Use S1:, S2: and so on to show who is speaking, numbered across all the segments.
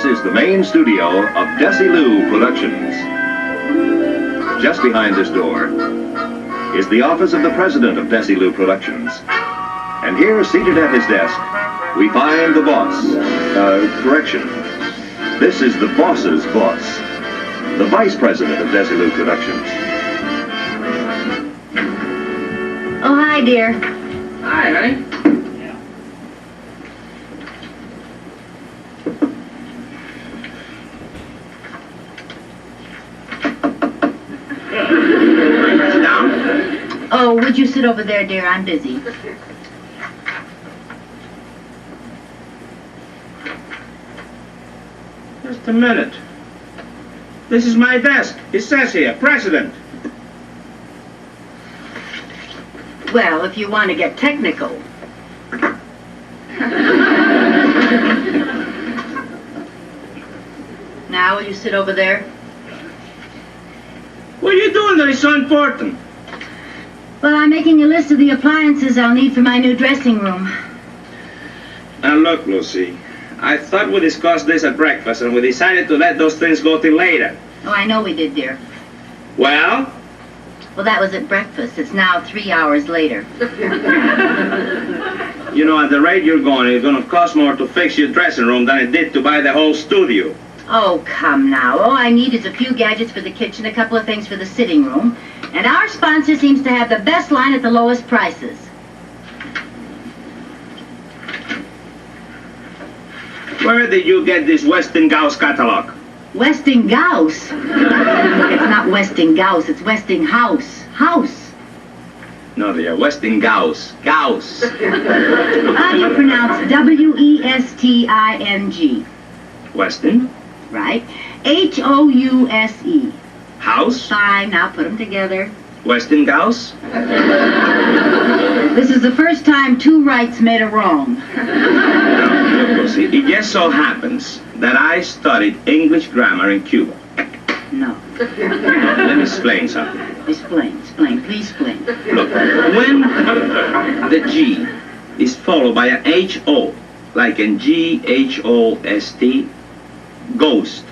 S1: This is the main studio of Desilu Productions. Just behind this door is the office of the president of Desilu Productions. And here, seated at his desk, we find the boss. Correction. This is the boss's boss. The vice president of Desilu Productions.
S2: Oh, hi, dear.
S3: Hi, honey.
S2: Oh, would you sit over there, dear? I'm busy.
S3: Just a minute. This is my desk. It says here, President.
S2: Well, if you want to get technical. Now, will you sit over there?
S3: What are you doing that is so important?
S2: Well, I'm making a list of the appliances I'll need for my new dressing room.
S3: Now look, Lucy. I thought we discussed this at breakfast and we decided to let those things go till later.
S2: Oh, I know we did, dear.
S3: Well?
S2: Well, that was at breakfast. It's now 3 hours later.
S3: You know, at the rate you're going, it's going to cost more to fix your dressing room than it did to buy the whole studio.
S2: Oh, come now. All I need is a few gadgets for the kitchen, a couple of things for the sitting room, and our sponsor seems to have the best line at the lowest prices.
S3: Where did you get this Westinghouse catalog?
S2: Westinghouse? It's not Westinghouse, it's Westinghouse. House.
S3: No, dear, Westinghouse. Gauss.
S2: How do you pronounce W-E-S-T-I-N-G?
S3: Westing?
S2: Right. H-O-U-S-E.
S3: House?
S2: Fine, now put them together.
S3: Westinghouse?
S2: This is the first time two rights made a wrong.
S3: Now, look, Lucy, it just so happens that I studied English grammar in Cuba.
S2: No.
S3: Let me explain something.
S2: Explain, please explain.
S3: Look, when the G is followed by an H-O, like in G-H-O-S-T, ghost.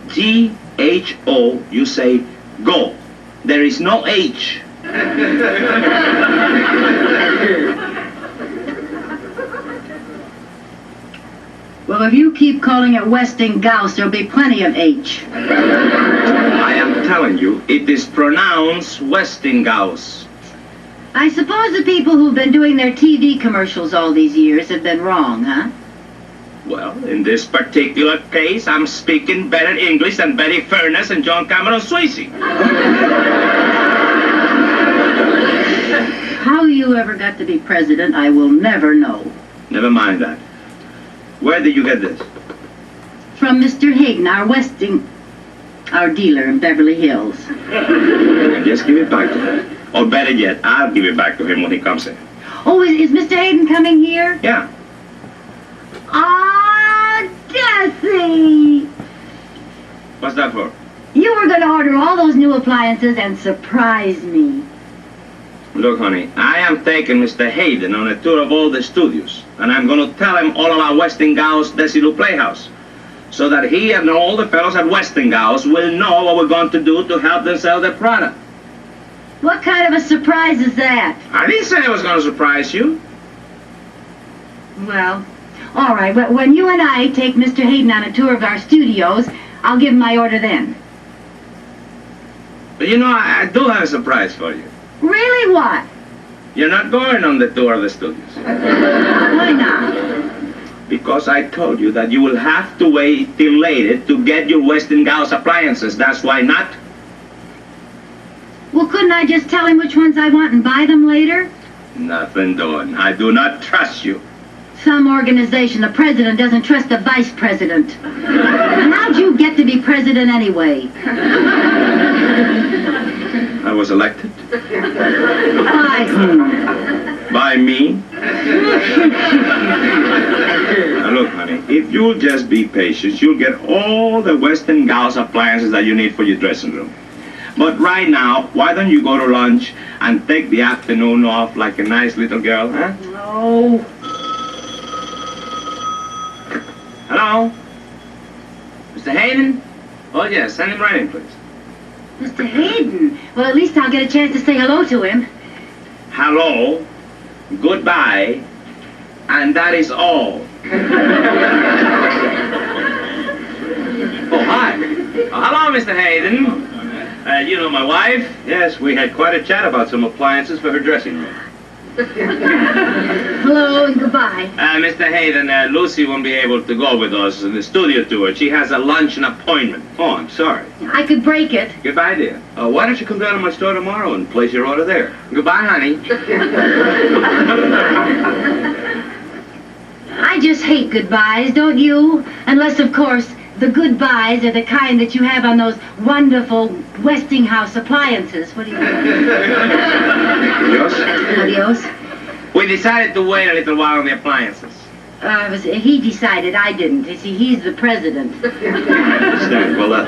S3: G-H-O, you say go. There is no H.
S2: Well, if you keep calling it Westinghouse, there'll be plenty of H.
S3: I am telling you, it is pronounced Westinghouse.
S2: I suppose the people who've been doing their TV commercials all these years have been wrong, huh?
S3: Well, in this particular case, I'm speaking better English than Betty Furness and John Cameron Swayze.
S2: How you ever got to be president, I will never know.
S3: Never mind that. Where did you get this?
S2: From Mr. Hayden, our dealer in Beverly Hills.
S3: Just give it back to him. Or better yet, I'll give it back to him when he comes in.
S2: Oh, is Mr. Hayden coming here?
S3: Yeah.
S2: Ah, Desi!
S3: What's that for?
S2: You were going to order all those new appliances and surprise me.
S3: Look, honey, I am taking Mr. Hayden on a tour of all the studios, and I'm going to tell him all about Westinghouse Desilu Playhouse, so that he and all the fellows at Westinghouse will know what we're going to do to help them sell their product.
S2: What kind of a surprise is that?
S3: I didn't say I was going to surprise you.
S2: Well, all right. When you and I take Mr. Hayden on a tour of our studios, I'll give him my order then.
S3: But you know, I do have a surprise for you.
S2: Really, what?
S3: You're not going on the tour of the studios.
S2: Why not?
S3: Because I told you that you will have to wait till later to get your Westinghouse appliances. That's why not.
S2: Well, couldn't I just tell him which ones I want and buy them later?
S3: Nothing doing. I do not trust you.
S2: Some organization, the president doesn't trust the vice president. And how'd you get to be president anyway?
S3: I was elected.
S2: By whom?
S3: By me. Now look, honey, if you'll just be patient, you'll get all the Westinghouse appliances that you need for your dressing room. But right now, why don't you go to lunch and take the afternoon off like a nice little girl, huh?
S2: No.
S3: Hello? Mr. Hayden? Oh, yes, send him right in, please.
S2: Mr. Hayden. Well, at least I'll get a chance to say hello to him.
S3: Hello, goodbye, and that is all.
S1: Oh, hi.
S3: Hello, Mr. Hayden. You know my wife?
S1: Yes, we had quite a chat about some appliances for her dressing room.
S2: Hello and goodbye.
S3: Mr. Hayden, Lucy won't be able to go with us in the studio tour. She has a luncheon appointment.
S1: Oh, I'm sorry.
S2: I could break it.
S3: Goodbye, dear.
S1: Why don't you come down to my store tomorrow and place your order there?
S3: Goodbye, honey.
S2: I just hate goodbyes, don't you? Unless, of course, the goodbyes are the kind that you have on those wonderful Westinghouse appliances. What do you think?
S3: Adios.
S2: Adios.
S3: We decided to wait a little while on the appliances.
S2: He decided, I didn't. You see, he's the president.
S1: Understand. Well,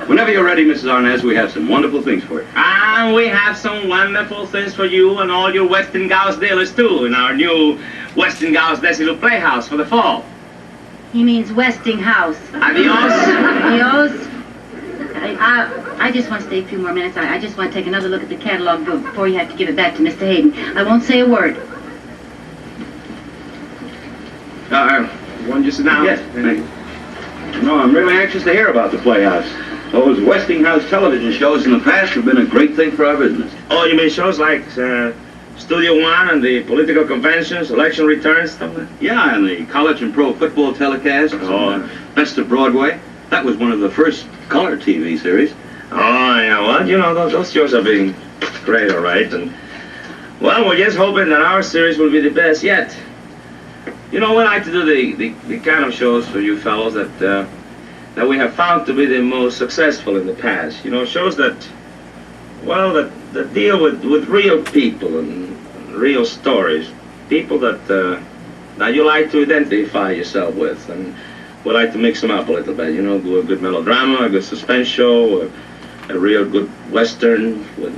S1: whenever you're ready, Mrs. Arnaz, we have some wonderful things for you.
S3: And we have some wonderful things for you and all your Westinghouse dealers, too, in our new Westinghouse Desilu Playhouse for the fall.
S2: He means Westinghouse.
S3: Adios.
S2: Adios. I just want to stay a few more minutes. I just want to take another look at the catalog before you have to give it back to Mr. Hayden. I won't say a word.
S3: Want you sit down?
S1: Yes, thank you. No, I'm really anxious to hear about the Playhouse. Those Westinghouse television shows in the past have been a great thing for our business.
S3: Oh, you mean shows like Studio One and the political conventions, election returns, stuff like that?
S1: Yeah, and the college and pro football telecasts.
S3: Oh.
S1: Best of Broadway. That was one of the first color TV series.
S3: Oh, yeah, well, you know, those shows are being great, all right. And, well, we're just hoping that our series will be the best yet. You know, we like to do the kind of shows for you fellows that we have found to be the most successful in the past. You know, shows that, well, that deal with real people and real stories. People that you like to identify yourself with. And we like to mix them up a little bit, you know, do a good melodrama, a good suspense show, a real good Western with,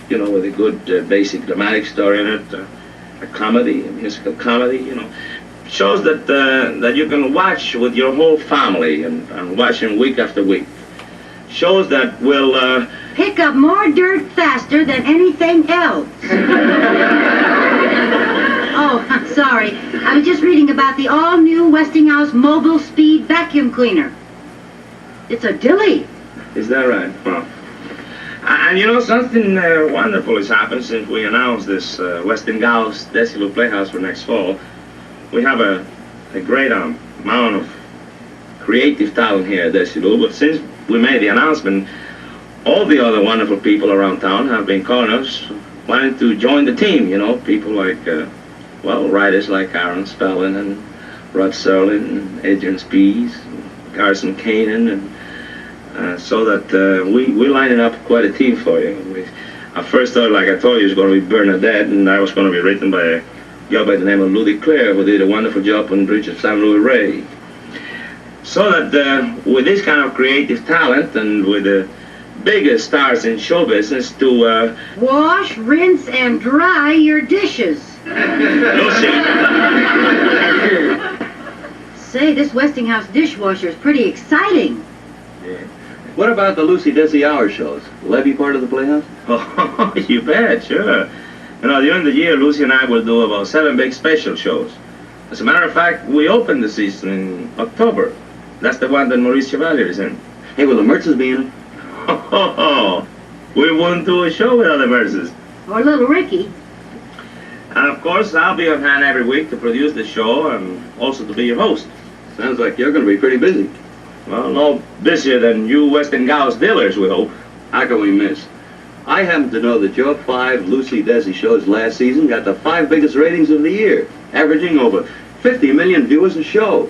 S3: you know, with a good basic dramatic story in it, a comedy, a musical comedy, you know. Shows that you can watch with your whole family and watch them week after week. Shows that will
S2: Pick up more dirt faster than anything else. Oh, I'm sorry. I was just reading about the all-new Westinghouse Mobile Speed Vacuum Cleaner. It's a dilly.
S3: Is that right? Well, and you know, something wonderful has happened since we announced this Westinghouse Desilu Playhouse for next fall. We have a great amount of creative talent here at Desilu, but since we made the announcement, all the other wonderful people around town have been calling us, wanting to join the team, you know, people like, well, writers like Aaron Spellin and Rod Serlin and Adrian Spees, Carson Kanan, and so that we're lining up quite a team for you. I first thought, like I told you, it was going to be Bernadette, and I was going to be written by a guy by the name of Louis Claire, who did a wonderful job on Bridge of San Luis Rey. So that with this kind of creative talent and with the biggest stars in show business to
S2: Wash, rinse, and dry your dishes.
S3: Lucy.
S2: Say, this Westinghouse dishwasher is pretty exciting.
S3: Yeah.
S1: What about the Lucy Desi Hour shows? Will that be part of the Playhouse?
S3: Oh, you bet, sure. You know, during the year, Lucy and I will do about 7 big special shows. As a matter of fact, we opened the season in October. That's the one that Maurice Chevalier is in.
S1: Hey, will the Mertzes be in it?
S3: Oh, we wouldn't do a show without the Merces.
S2: Or little Ricky.
S3: And of course, I'll be on hand every week to produce the show and also to be your host.
S1: Sounds like you're going to be pretty busy.
S3: Well, no busier than you Westinghouse dealers, we hope.
S1: How can we miss? I happen to know that your 5 Lucy Desi shows last season got the 5 biggest ratings of the year, averaging over 50 million viewers a show.